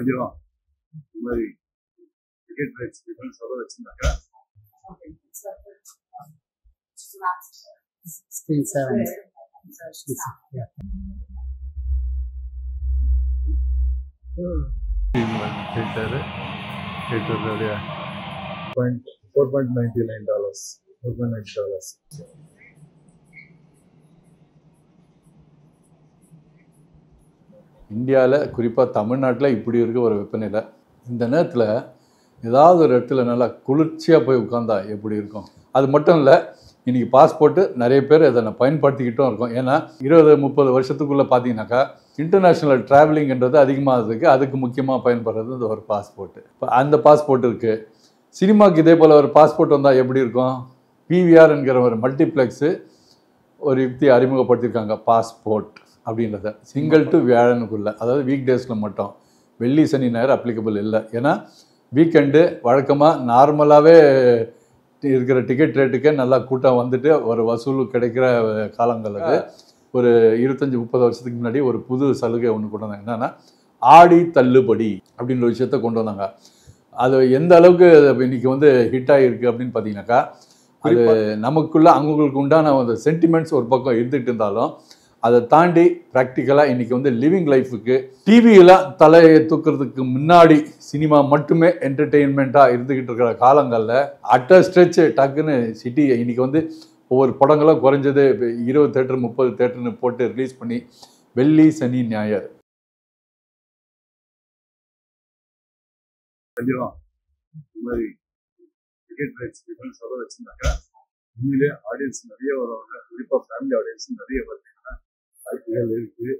கொஞ்சம் இந்த மாதிரி டிக்கெட் ரேட்ஸ் டிஃபரன்ஸ் எவ்வளோ வச்சுருந்தாங்க. Screen 7. Yeah. $4.99. $4.9. இந்தியாவில் குறிப்பாக தமிழ்நாட்டில் இப்படி இருக்க ஒரு வெப்பநிலை. இந்த நேரத்தில் ஏதாவது ஒரு இடத்துல நல்லா குளிர்ச்சியாக போய் உட்காந்தா எப்படி இருக்கும்? அது மட்டும் இல்லை, இன்றைக்கி பாஸ்போர்ட்டு நிறைய பேர் அதை நான் பயன்படுத்திக்கிட்டும் இருக்கோம். ஏன்னா 20-30 வருஷத்துக்குள்ளே பார்த்தீங்கன்னாக்கா இன்டர்நேஷ்னல் ட்ராவலிங்கிறது அதிகமாகிறதுக்கு அதுக்கு முக்கியமாக பயன்படுறது இந்த ஒரு பாஸ்போர்ட்டு. இப்போ அந்த பாஸ்போர்ட் இருக்குது. சினிமாவுக்கு இதே போல் ஒரு பாஸ்போர்ட் வந்தால் எப்படி இருக்கும்? PVR என்கிற ஒரு மல்டிப்ளெக்ஸு ஒரு யுக்தி அறிமுகப்படுத்தியிருக்காங்க. பாஸ்போர்ட் அப்படின்றத சிங்கிள் டு வியாழனுக்குள்ளே, அதாவது வீக் டேஸில் மட்டும், வெள்ளி சனி ஞாயிறு அப்ளிகபிள் இல்லை. ஏன்னா வீக்கெண்டு வழக்கமாக நார்மலாகவே இருக்கிற டிக்கெட் ரேட்டுக்கே நல்லா கூட்டம் வந்துட்டு ஒரு வசூல் கிடைக்கிற காலங்களுக்கு ஒரு 25-30 வருஷத்துக்கு முன்னாடி ஒரு புது சலுகை ஒன்று கொண்டு வந்தாங்க. என்னென்னா ஆடி தள்ளுபடி அப்படின்ற விஷயத்த கொண்டு வந்தாங்க. அது எந்த அளவுக்கு இன்றைக்கி வந்து ஹிட் ஆகிருக்கு அப்படின்னு பார்த்தீங்கன்னாக்கா, அது நமக்குள்ளே அவங்களுக்கு உண்டான அந்த சென்டிமெண்ட்ஸ் ஒரு பக்கம் இருந்துகிட்டு இருந்தாலும் அதை தாண்டி ப்ராக்டிக்கலாக இன்றைக்கி வந்து லிவிங் லைஃபுக்கு டிவியெல்லாம் தலையை தூக்குறதுக்கு முன்னாடி சினிமா மட்டுமே என்டர்டெயின்மெண்ட்டாக இருந்துக்கிட்டு இருக்கிற காலங்களில் அட்ட ஸ்ட்ரெச் டக்குன்னு சிட்டி இன்றைக்கி வந்து ஒவ்வொரு படங்களும் குறைஞ்சது 20 தேட்டர் 30 தேட்டர்னு போட்டு ரிலீஸ் பண்ணி வெள்ளி சனி ஞாயிறு கொஞ்சம் இந்த மாதிரி டிக்கெட் ரேட்ஸ் டிஃபரன்ஸ் எவ்வளோ வச்சுருந்தாங்க. உண்மையிலே ஆடியன்ஸ் நிறைய வருவாங்க. குறிப்பாக ஃபேமிலி ஆடியன்ஸ் நிறைய பார்த்தீங்கன்னா வாய்ப்புகள் இருக்குது.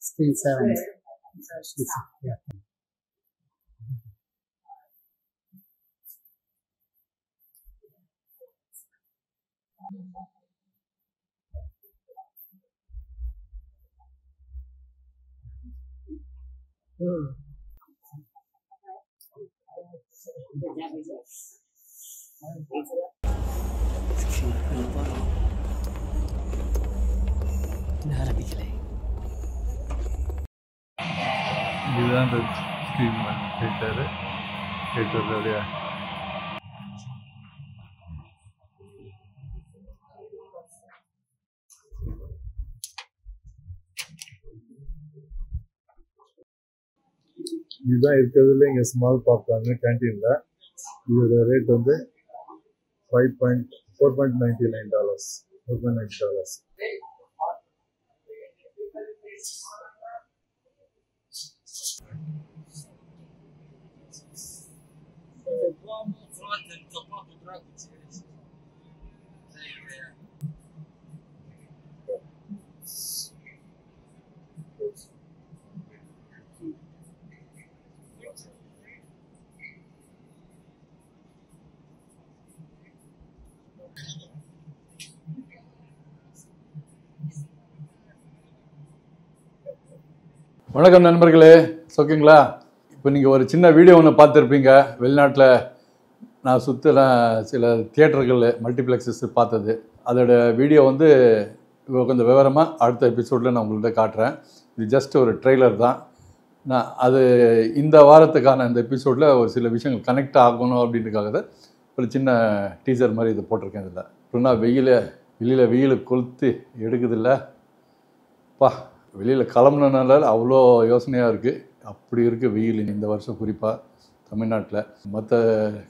Screen 7. Yeah. இதுதான் இந்த ஸ்க்ரீன் தேட்டரு தேட்டருடைய இதுதான் இருக்கிறதுல இங்கே ஸ்மால் பாப்கார்னு கேன்டீனில். இதோட ரேட் வந்து $4.99. $4.9. வணக்கம் நண்பர்களே, ஓகேங்களா? இப்போ நீங்கள் ஒரு சின்ன வீடியோ ஒன்று பார்த்துருப்பீங்க. வெளிநாட்டில் நான் சுற்றுல சில தியேட்டர்கள் மல்டிப்ளெக்ஸஸ் பார்த்தது. அதோட வீடியோ வந்து கொஞ்சம் விவரமாக அடுத்த எபிசோடில் நான் உங்கள்கிட்ட காட்டுறேன். இது ஜஸ்ட் ஒரு ட்ரெய்லர் தான். நான் அது இந்த வாரத்துக்கான இந்த எபிசோடில் ஒரு சில விஷயங்கள் கனெக்ட் ஆகணும் அப்படின்றதுக்காக ஒரு சின்ன டீசர் மாதிரி இதை போட்டிருக்கேன். இதில் அப்படின்னா வெளியில் வெயில் கொளுத்து எடுக்குதில்ல பா, வெளியில் கிளம்புனால அவ்வளோ யோசனையாக இருக்குது. அப்படி இருக்குது வெயில் இந்த வருஷம், குறிப்பாக தமிழ்நாட்டில். மற்ற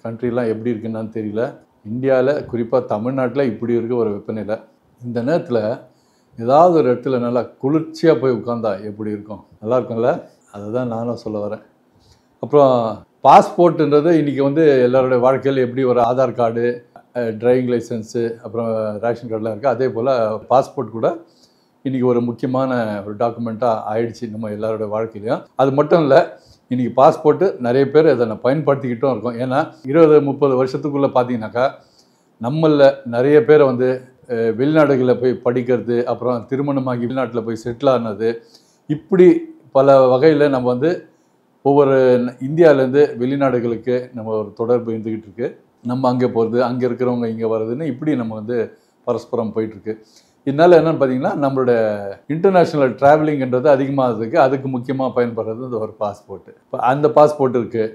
கண்ட்ரிலாம் எப்படி இருக்குன்னு தெரியல. இந்தியாவில் குறிப்பாக தமிழ்நாட்டில் இப்படி இருக்க ஒரு வெப்பநிலை. இந்த நேரத்தில் ஏதாவது ஒரு இடத்துல நல்லா குளிர்ச்சியாக போய் உட்காந்தா எப்படி இருக்கும்? நல்லா இருக்கும்ல? அதை தான் நானும் சொல்ல வரேன். அப்புறம் பாஸ்போர்ட்டுன்றது இன்றைக்கி வந்து எல்லாருடைய வாழ்க்கையில் எப்படி ஒரு ஆதார் கார்டு, டிரைவிங் லைசன்ஸு, அப்புறம் ரேஷன் கார்டெலாம் இருக்குது. அதே போல் பாஸ்போர்ட் கூட இன்றைக்கி ஒரு முக்கியமான ஒரு டாக்குமெண்ட்டாக ஆயிடுச்சு நம்ம எல்லாரோட வாழ்க்கையிலையும். அது மட்டும் இல்லை, இன்றைக்கி பாஸ்போர்ட்டு நிறைய பேர் அதை நான் பயன்படுத்திக்கிட்டும் இருக்கோம். ஏன்னா 20-30 வருஷத்துக்குள்ளே பார்த்தீங்கன்னாக்கா நம்மளில் நிறைய பேரை வந்து வெளிநாடுகளில் போய் படிக்கிறது, அப்புறம் திருமணமாகி வெளிநாட்டில் போய் செட்டில் ஆனது, இப்படி பல வகையில் நம்ம வந்து ஒவ்வொரு இந்தியாவிலேருந்து வெளிநாடுகளுக்கு நம்ம ஒரு தொடர்பு இருந்துக்கிட்டு இருக்கு. நம்ம அங்கே போகிறது, அங்கே இருக்கிறவங்க இங்கே வர்றதுன்னு இப்படி நம்ம வந்து பரஸ்பரம் போயிட்டுருக்கு. இதனால் என்னென்னு பார்த்தீங்கன்னா, நம்மளோட இன்டர்நேஷ்னல் ட்ராவலிங்கிறது அதிகமாகிறதுக்கு அதுக்கு முக்கியமாக பயன்படுறது இந்த ஒரு பாஸ்போர்ட்டு. இப்போ அந்த பாஸ்போர்ட் இருக்குது.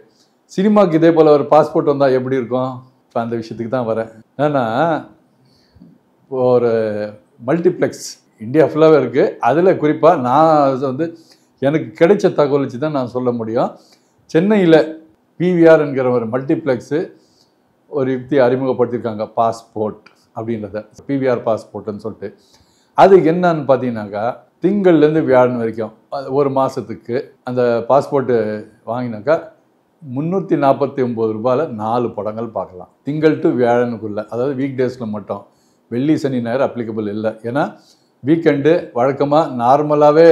சினிமாவுக்கு இதே போல் ஒரு பாஸ்போர்ட் வந்தால் எப்படி இருக்கும்? இப்போ அந்த விஷயத்துக்கு தான் வரேன். ஏன்னா ஒரு மல்டிப்ளெக்ஸ் இந்தியா ஃபுல்லாகவே இருக்குது. அதில் குறிப்பாக நான் வந்து எனக்கு கிடைச்ச தகவல் வச்சு தான் நான் சொல்ல முடியும். சென்னையில் பிவிஆர் என்கிற ஒரு மல்டிப்ளெக்ஸு ஒரு யுக்தியை அறிமுகப்படுத்தியிருக்காங்க, பாஸ்போர்ட் அப்படின்றத. பிவிஆர் பாஸ்போர்ட்டுன்னு சொல்லிட்டு அது என்னன்னு பார்த்தீங்கன்னாக்கா, திங்கள்லேருந்து வியாழன் வரைக்கும் ஒரு மாதத்துக்கு அந்த பாஸ்போர்ட்டு வாங்கினாக்கா 349 ரூபாயில் 4 படங்கள் பார்க்கலாம். திங்கள் டு வியாழனுக்குள்ளே, அதாவது வீக் டேஸில் மட்டும். வெள்ளி சனி ஞாயிறு அப்ளிகபிள் இல்லை. ஏன்னா வீக்கெண்டு வழக்கமாக நார்மலாகவே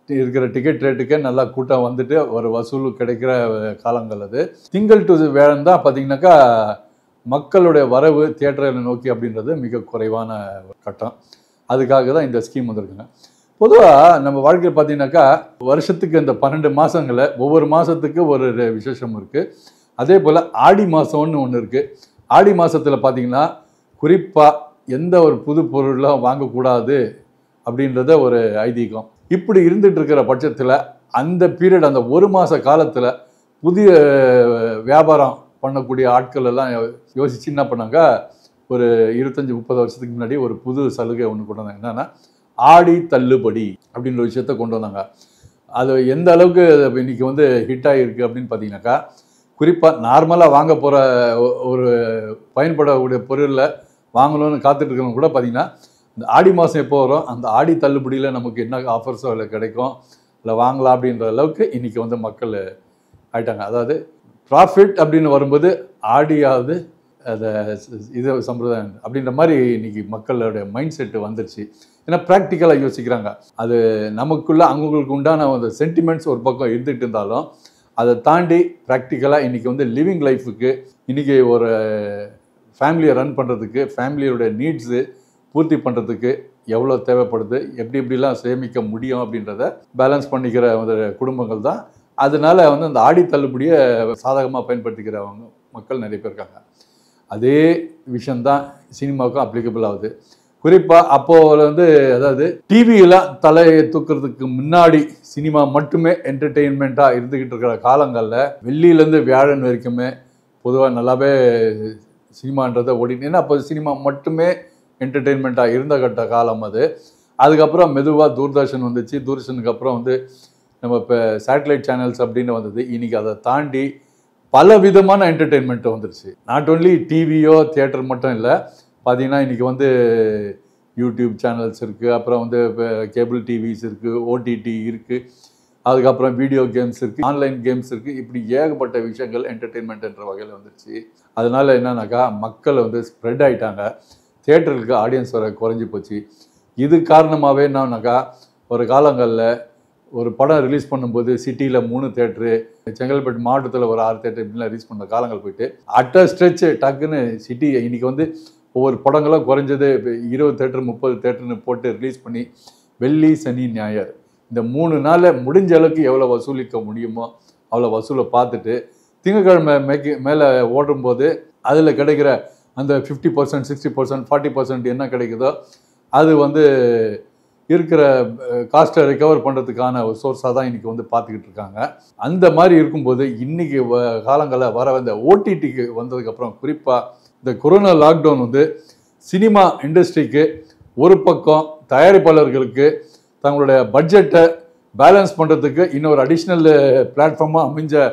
இருக்கிற டிக்கெட் ரேட்டுக்கே நல்லா கூட்டம் வந்துட்டு ஒரு வசூல் கிடைக்கிற காலங்கள் அது. திங்கள் டு வியாழன் தான் பார்த்தீங்கன்னாக்கா மக்களுடைய வரவு தியேட்டரை நோக்கி அப்படின்றது மிக குறைவான கட்டம். அதுக்காக தான் இந்த ஸ்கீம் வந்திருக்குங்க. பொதுவாக நம்ம வாழ்க்கையில் பார்த்தீங்கன்னாக்கா வருஷத்துக்கு இந்த 12 மாதங்களில் ஒவ்வொரு மாதத்துக்கு ஒரு விசேஷம் இருக்குது. அதே போல் ஆடி மாதம்னு ஒன்று இருக்குது. ஆடி மாதத்தில் பார்த்தீங்கன்னா குறிப்பாக எந்த ஒரு புது பொருளாக வாங்கக்கூடாது அப்படின்றத ஒரு ஐதீகம். இப்படி இருந்துகிட்டு இருக்கிற பட்சத்தில் அந்த பீரியட், அந்த ஒரு மாத காலத்தில் புதிய வியாபாரம் பண்ணக்கூடிய ஆட்கள் எல்லாம் யோசித்து என்ன பண்ணாங்க, ஒரு 25-30 வருஷத்துக்கு முன்னாடி ஒரு புது சலுகை ஒன்று கொண்டு வந்தாங்க. என்னென்னா ஆடி தள்ளுபடி அப்படின்ற விஷயத்த கொண்டு வந்தாங்க. அது எந்த அளவுக்கு இன்றைக்கி வந்து ஹிட் ஆகிருக்கு அப்படின்னு பார்த்தீங்கன்னாக்கா, குறிப்பாக நார்மலாக வாங்க போகிற ஒரு பயன்படக்கூடிய பொருளில் வாங்கணும்னு காத்துட்ருக்கவங்க கூட பார்த்திங்கன்னா, இந்த ஆடி மாதம் எப்போ வரும், அந்த ஆடி தள்ளுபடியில் நமக்கு என்ன ஆஃபர்ஸோ அதில் கிடைக்கும், இல்லை வாங்கலாம் அப்படின்ற அளவுக்கு இன்றைக்கி வந்து மக்கள் ஆயிட்டாங்க. அதாவது ப்ராஃபிட் அப்படின்னு வரும்போது ஆடியாவது அதை இது சம்பிரதாயம் அப்படின்ற மாதிரி இன்றைக்கி மக்களுடைய மைண்ட் செட்டு வந்துருச்சு. ஏன்னா ப்ராக்டிக்கலாக யோசிக்கிறாங்க. அது நமக்குள்ளே அவங்களுக்கு உண்டான அந்த சென்டிமெண்ட்ஸ் ஒரு பக்கம் இருந்துகிட்டு இருந்தாலும் அதை தாண்டி ப்ராக்டிக்கலாக இன்றைக்கி வந்து லிவிங் லைஃபுக்கு, இன்றைக்கி ஒரு ஃபேமிலியை ரன் பண்ணுறதுக்கு, ஃபேமிலியோட நீட்ஸு பூர்த்தி பண்ணுறதுக்கு எவ்வளோ தேவைப்படுது, எப்படிலாம் சேமிக்க முடியும் அப்படின்றத பேலன்ஸ் பண்ணிக்கிற ஒரு குடும்பங்கள் தான். அதனால் வந்து அந்த ஆடி தள்ளுபடியை சாதகமாக பயன்படுத்திக்கிறவங்க மக்கள் நிறைய பேர் இருக்காங்க. அதே விஷயந்தான் சினிமாவுக்கும் அப்ளிகபிள் ஆகுது. குறிப்பாக அப்போது வந்து அதாவது டிவியெல்லாம் தலையை தூக்கிறதுக்கு முன்னாடி சினிமா மட்டுமே என்டர்டெயின்மெண்ட்டாக இருந்துக்கிட்டு இருக்கிற காலங்களில் வெள்ளியிலேருந்து வியாழன் வரைக்குமே பொதுவாக நல்லாவே சினிமான்றதை ஓடிட்டு, ஏன்னா அப்போ சினிமா மட்டுமே என்டர்டெயின்மெண்ட்டாக இருந்த கட்ட காலம் அது. அதுக்கப்புறம் மெதுவாக தூர்தர்ஷன் வந்துச்சு. தூர்தர்ஷனுக்கு அப்புறம் வந்து நம்ம இப்போ சேட்டலைட் சேனல்ஸ் அப்படின்னு வந்தது. இன்றைக்கி அதை தாண்டி பல விதமான என்டர்டெயின்மெண்ட் வந்துருச்சு. நாட் ஓன்லி டிவியோ தியேட்டர் மட்டும் இல்லை, பார்த்தீங்கன்னா இன்றைக்கி வந்து யூடியூப் சேனல்ஸ் இருக்குது, அப்புறம் வந்து இப்போ கேபிள் டிவிஸ் இருக்குது, ஓடிடி இருக்குது, அதுக்கப்புறம் வீடியோ கேம்ஸ் இருக்குது, ஆன்லைன் கேம்ஸ் இருக்குது. இப்படி ஏகப்பட்ட விஷயங்கள் என்டர்டெயின்மெண்ட்ன்ற வகையில் வந்துருச்சு. அதனால் என்னன்னாக்கா மக்கள் வந்து ஸ்ப்ரெட் ஆகிட்டாங்க. தியேட்டருக்கு ஆடியன்ஸ் வர குறைஞ்சி போச்சு. இது காரணமாகவே என்னன்னாக்கா, ஒரு காலங்களில் ஒரு படம் ரிலீஸ் பண்ணும்போது சிட்டியில் 3 தேட்டரு, செங்கல்பட்டு மாவட்டத்தில் ஒரு 6 தேட்டர் இப்படிலாம் ரிலீஸ் பண்ண காலங்கள் போயிட்டு அட்ட ஸ்ட்ரெச்சு டக்குன்னு சிட்டி இன்றைக்கி வந்து ஒவ்வொரு படங்களும் குறைஞ்சது 20 தேட்டர் 30 தேட்டர்னு போட்டு ரிலீஸ் பண்ணி வெள்ளி சனி ஞாயிறு இந்த 3 நாளில் முடிஞ்ச அளவுக்கு எவ்வளோ வசூலிக்க முடியுமோ அவ்வளோ வசூலை பார்த்துட்டு திங்கக்கிழமை மேலே ஓடும்போது அதில் கிடைக்கிற அந்த 50%, 60%, 40% என்ன கிடைக்குதோ அது வந்து இருக்கிற காஸ்ட்டை ரெக்கவர் பண்ணுறதுக்கான ஒரு சோர்ஸாக தான் இன்றைக்கி வந்து பார்த்துக்கிட்டு இருக்காங்க. அந்த மாதிரி இருக்கும்போது இன்றைக்கி காலங்களில் வர இந்த ஓடிடிக்கு வந்ததுக்கப்புறம் குறிப்பாக இந்த கொரோனா லாக்டவுன் வந்து சினிமா இண்டஸ்ட்ரிக்கு ஒரு பக்கம் தயாரிப்பாளர்களுக்கு தங்களுடைய பட்ஜெட்டை பேலன்ஸ் பண்ணுறதுக்கு இன்னொரு அடிஷ்னல் பிளாட்ஃபார்மாக அமைஞ்ச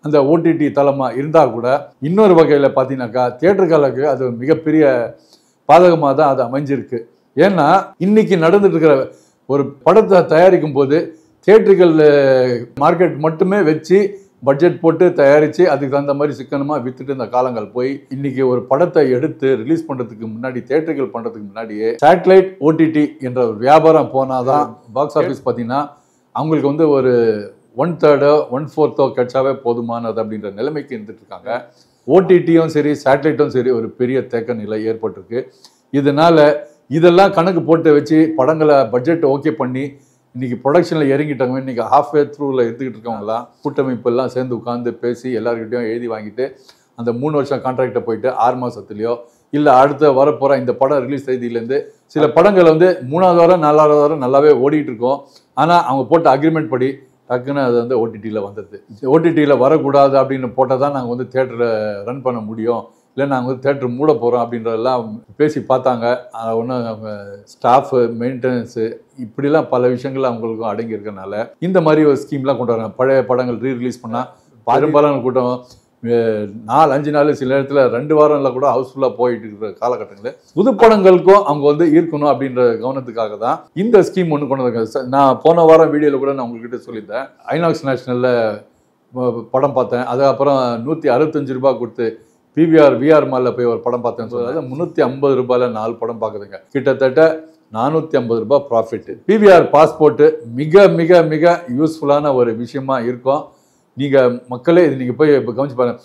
அந்த ஓடிடி தளமாக இருந்தால் கூட இன்னொரு வகையில் பார்த்தீங்கன்னாக்கா தியேட்டர்களுக்கு அது மிகப்பெரிய பாதகமாக தான் அது அமைஞ்சிருக்கு. ஏன்னா இன்னைக்கு நடந்துட்டு இருக்கிற ஒரு படத்தை தயாரிக்கும் போது தியேட்டர்கள் மார்க்கெட் மட்டுமே வச்சு பட்ஜெட் போட்டு தயாரித்து அதுக்கு தகுந்த மாதிரி சிக்கனமாக விற்றுட்டு இந்த காலங்கள் போய் இன்றைக்கி ஒரு படத்தை எடுத்து ரிலீஸ் பண்ணுறதுக்கு முன்னாடி தியேட்டர்கள் பண்ணுறதுக்கு முன்னாடியே சேட்டலைட் ஓடிடி என்ற ஒரு வியாபாரம் போனால் தான் பாக்ஸ் ஆஃபீஸ் பார்த்திங்கன்னா அவங்களுக்கு வந்து ஒரு 1/3 1/4 கிடைச்சாவே போதுமானது அப்படின்ற நிலைமைக்கு இருந்துட்டு இருக்காங்க. ஓடிடியும் சரி சேட்டலைட்டும் சரி ஒரு பெரிய தேக்க நிலை ஏற்பட்டிருக்கு. இதனால இதெல்லாம் கணக்கு போட்டு வச்சு படங்களை பட்ஜெட் ஓகே பண்ணி இன்னைக்கு ப்ரொடக்ஷனில் இறங்கிட்டவங்க இன்னைக்கு ஹாஃப்வே த்ரூவில் எடுத்துக்கிட்டு இருக்கவங்களாம் கூட்டமைப்பு எல்லாம் சேர்ந்து உட்காந்து பேசி எல்லாருக்கிட்டையும் எழுதி வாங்கிட்டு அந்த 3 வருஷம் கான்ட்ராக்டை போயிட்டு 6 மாதத்துலையோ இல்லை அடுத்த வரப்போகிற இந்த படம் ரிலீஸ் தேதியிலேருந்து சில படங்கள் வந்து 3வது வாரம் 4வது வாரம் நல்லாவே ஓடிட்டு இருக்கோம். ஆனால் அவங்க போட்ட அக்ரிமெண்ட் படி டக்குன்னு அது வந்து ஓடிடியில் வந்துடுது. ஓடிடியில் வரக்கூடாது அப்படின்னு போட்டால் தான் நாங்கள் வந்து தேட்டரை ரன் பண்ண முடியும், இல்லை நாங்கள் வந்து தேட்டர் மூட போகிறோம் அப்படின்றதெல்லாம் பேசி பார்த்தாங்க. ஒன்றும் அவங்க ஸ்டாஃபு மெயின்டெனன்ஸு இப்படிலாம் பல விஷயங்கள் அவங்களுக்கும் அடங்கி இருக்கனால இந்த மாதிரி ஒரு ஸ்கீம்லாம் கொண்டு வராங்க. பழைய படங்கள் ரீரிலீஸ் பண்ணால் பெரும்பாலான கூட்டம் 4-5 நாள் சில நேரத்தில் 2 வாரம்ல கூட ஹவுஸ்ஃபுல்லாக போயிட்டு இருக்கிற காலகட்டங்களில் புது படங்களுக்கும் அவங்க வந்து ஈர்க்கணும் அப்படின்ற கவனத்துக்காக தான் இந்த ஸ்கீம் ஒன்று கொண்டு வந்தாங்க. நான் போன வாரம் வீடியோவில் கூட நான் உங்ககிட்ட சொல்லியிருந்தேன். ஐநாக்ஸ் நேஷனலில் படம் பார்த்தேன். அதுக்கப்புறம் 165 ரூபாய் கொடுத்து விஆர் மாலில் போய் ஒரு படம் பார்த்தேன்னு சொல்லுறது 350 ரூபாயில் 4 படம் பார்க்குதுங்க. கிட்டத்தட்ட 450 ரூபாய் ப்ராஃபிட். பிவிஆர் பாஸ்போர்ட்டு மிக மிக மிக யூஸ்ஃபுல்லான ஒரு விஷயமா இருக்கும். நீங்கள் மக்களே இது நீங்கள் போய் இப்போ கவனிச்சு பாருங்கள்.